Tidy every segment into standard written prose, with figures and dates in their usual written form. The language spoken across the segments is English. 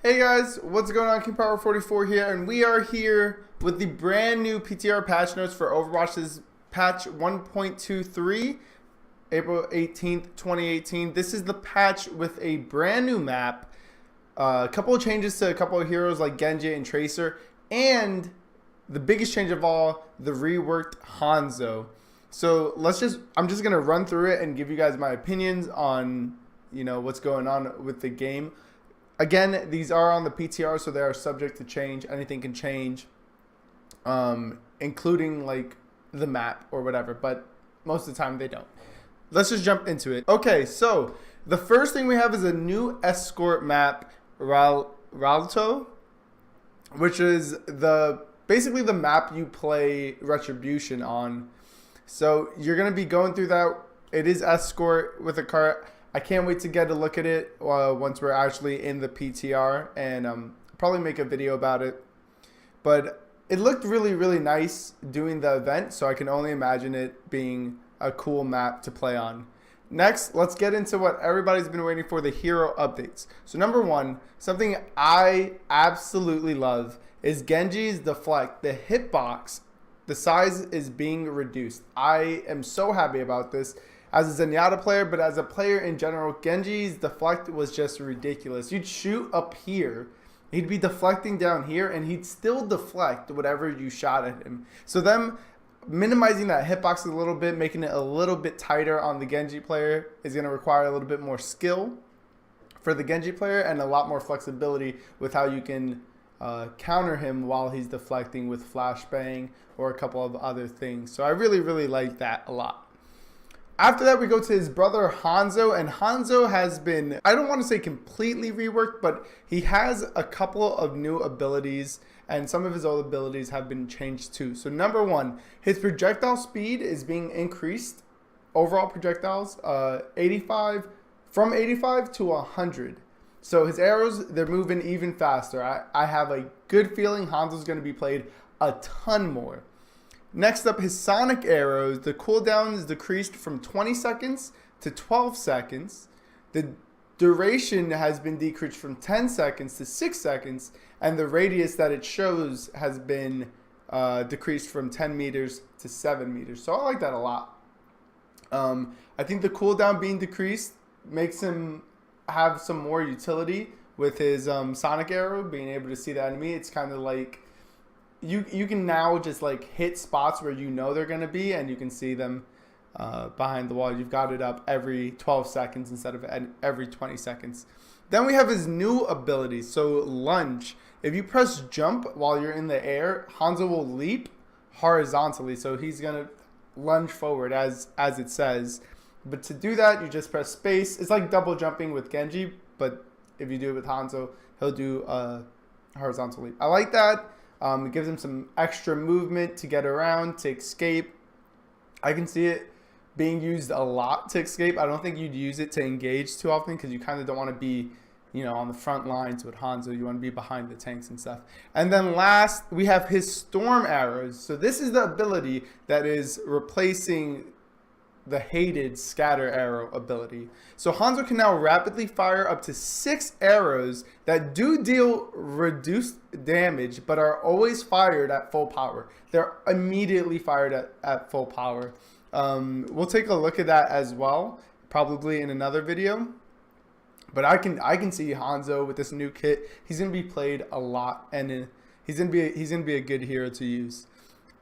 Hey guys, what's going on? KingPower44 here, and we are here with the brand new PTR patch notes for Overwatch's patch 1.23, April 18th, 2018. This is the patch with a brand new map, a couple of changes to a couple of heroes like Genji and Tracer, and the biggest change of all, the reworked Hanzo. So I'm just gonna run through it and give you guys my opinions on, what's going on with the game. Again, these are on the PTR, so they are subject to change. Anything can change, including like the map or whatever, but most of the time they don't. Let's just jump into it. Okay, so the first thing we have is a new escort map, Ralto, which is basically the map you play Retribution on. So you're going to be going through that. It is escort with a cart. I can't wait to get a look at it once we're actually in the PTR, and probably make a video about it. But it looked really, really nice doing the event, so I can only imagine it being a cool map to play on. Next, let's get into what everybody's been waiting for, the hero updates. So number one, something I absolutely love is Genji's deflect. The hitbox, the size is being reduced. I am so happy about this. As a Zenyatta player, but as a player in general, Genji's deflect was just ridiculous. You'd shoot up here, he'd be deflecting down here, and he'd still deflect whatever you shot at him. So them minimizing that hitbox a little bit, making it a little bit tighter on the Genji player is going to require a little bit more skill for the Genji player and a lot more flexibility with how you can counter him while he's deflecting with flashbang or a couple of other things. So I really, really like that a lot. After that, we go to his brother Hanzo, and Hanzo has been, I don't want to say completely reworked, but he has a couple of new abilities, and some of his old abilities have been changed too. So number one, his projectile speed is being increased. Overall projectiles, from 85 to 100. So his arrows, they're moving even faster. I have a good feeling Hanzo's going to be played a ton more. Next up, his sonic arrows, the cooldown is decreased from 20 seconds to 12 seconds. The duration has been decreased from 10 seconds to 6 seconds, and the radius that it shows has been decreased from 10 meters to 7 meters. So I like that a lot. I think the cooldown being decreased makes him have some more utility with his sonic arrow, being able to see the enemy. It's kind of like you can now just like hit spots where you know they're going to be, and you can see them behind the wall. You've got it up every 12 seconds instead of every 20 seconds. Then we have his new abilities. So lunge. If you press jump while you're in the air, Hanzo will leap horizontally. So he's going to lunge forward as it says. But to do that, you just press space. It's like double jumping with Genji, but if you do it with Hanzo, he'll do horizontal leap. I like that. It gives him some extra movement to get around, to escape. I can see it being used a lot to escape. I don't think you'd use it to engage too often because you kind of don't want to be, on the front lines with Hanzo. You want to be behind the tanks and stuff. And then last, we have his storm arrows. So this is the ability that is replacing the hated scatter arrow ability. So Hanzo can now rapidly fire up to 6 arrows that do deal reduced damage, but are always fired at full power. They're immediately fired at full power. We'll take a look at that as well, probably in another video. But I can see Hanzo with this new kit. He's gonna be played a lot, and he's gonna be a good hero to use.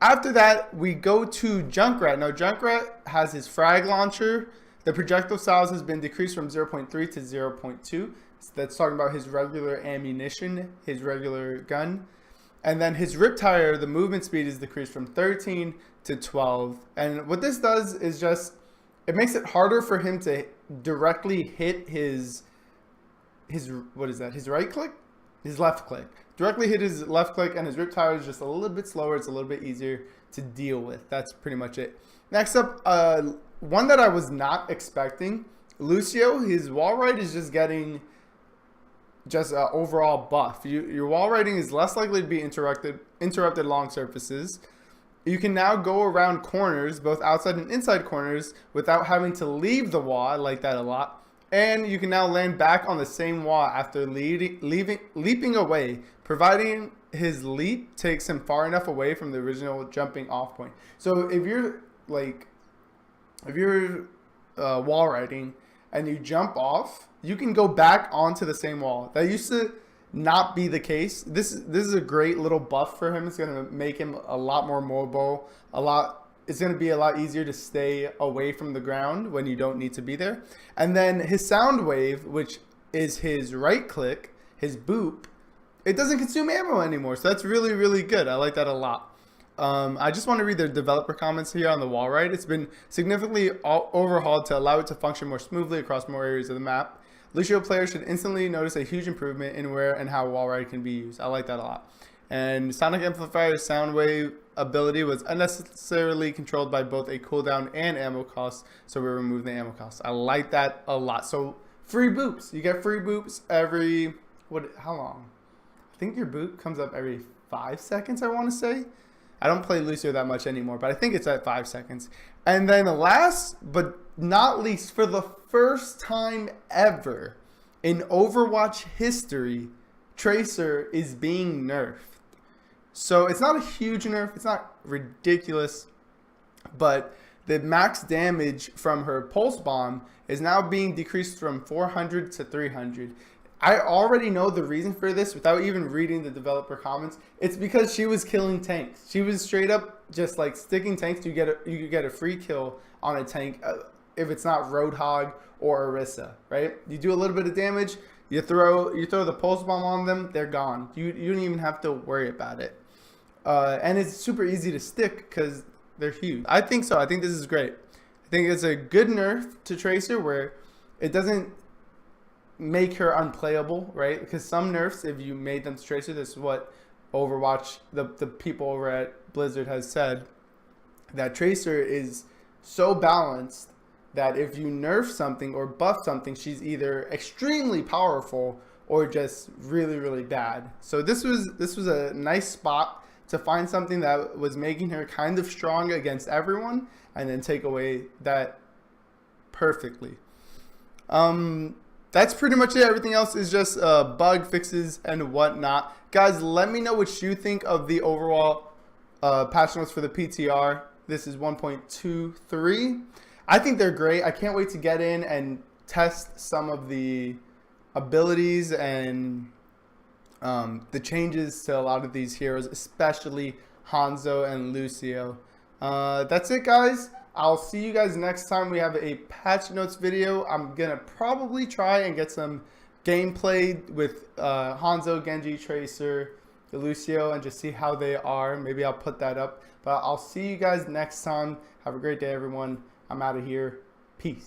After that, we go to Junkrat. Now, Junkrat has his frag launcher. The projectile size has been decreased from 0.3 to 0.2. So that's talking about his regular ammunition, his regular gun. And then his riptire, the movement speed is decreased from 13 to 12. And what this does is just, it makes it harder for him to directly hit his what is that? His right click? His left click. Directly hit his left click, and his riptire is just a little bit slower. It's a little bit easier to deal with. That's pretty much it. Next up, one that I was not expecting, Lucio. His wall ride is just getting just an overall buff. Your wall riding is less likely to be interrupted along surfaces. You can now go around corners, both outside and inside corners, without having to leave the wall. I like that a lot. And you can now land back on the same wall after leaping away, providing his leap takes him far enough away from the original jumping off point. So if you're wall riding and you jump off, you can go back onto the same wall. That used to not be the case. This is a great little buff for him. It's going to make him a lot more mobile, it's going to be a lot easier to stay away from the ground when you don't need to be there. And then his sound wave, which is his right click, his boop, it doesn't consume ammo anymore. So that's really, really good. I like that a lot. I just want to read the developer comments here on the wall ride. It's been significantly overhauled to allow it to function more smoothly across more areas of the map. Lucio players should instantly notice a huge improvement in where and how wall ride can be used. I like that a lot. And Sonic Amplifier's sound wave ability was unnecessarily controlled by both a cooldown and ammo cost, so we removed the ammo cost. I like that a lot. So free boops. You get free boops every, how long? I think your boop comes up every 5 seconds, I want to say. I don't play Lucio that much anymore, but I think it's at 5 seconds. And then last but not least, for the first time ever in Overwatch history, Tracer is being nerfed. So it's not a huge nerf, it's not ridiculous, but the max damage from her pulse bomb is now being decreased from 400 to 300. I already know the reason for this without even reading the developer comments. It's because she was killing tanks. She was straight up just like sticking tanks. You get a free kill on a tank if it's not Roadhog or Orisa, right? You do a little bit of damage, you throw the pulse bomb on them, they're gone. You don't even have to worry about it. And it's super easy to stick because they're huge. I think so. I think this is great. I think it's a good nerf to Tracer where it doesn't make her unplayable, right? Because some nerfs, if you made them to Tracer, this is what Overwatch, the people over at Blizzard has said, that Tracer is so balanced that if you nerf something or buff something, she's either extremely powerful or just really, really bad. So this was a nice spot to find something that was making her kind of strong against everyone and then take away that perfectly. That's pretty much it. Everything else is just bug fixes and whatnot. Guys, let me know what you think of the overall patch notes for the PTR. This is 1.23. I think they're great. I can't wait to get in and test some of the abilities and the changes to a lot of these heroes, especially Hanzo and Lucio. That's it, guys. I'll see you guys next time we have a patch notes video. I'm going to probably try and get some gameplay with Hanzo, Genji, Tracer, Lucio, and just see how they are. Maybe I'll put that up. But I'll see you guys next time. Have a great day, everyone. I'm out of here. Peace.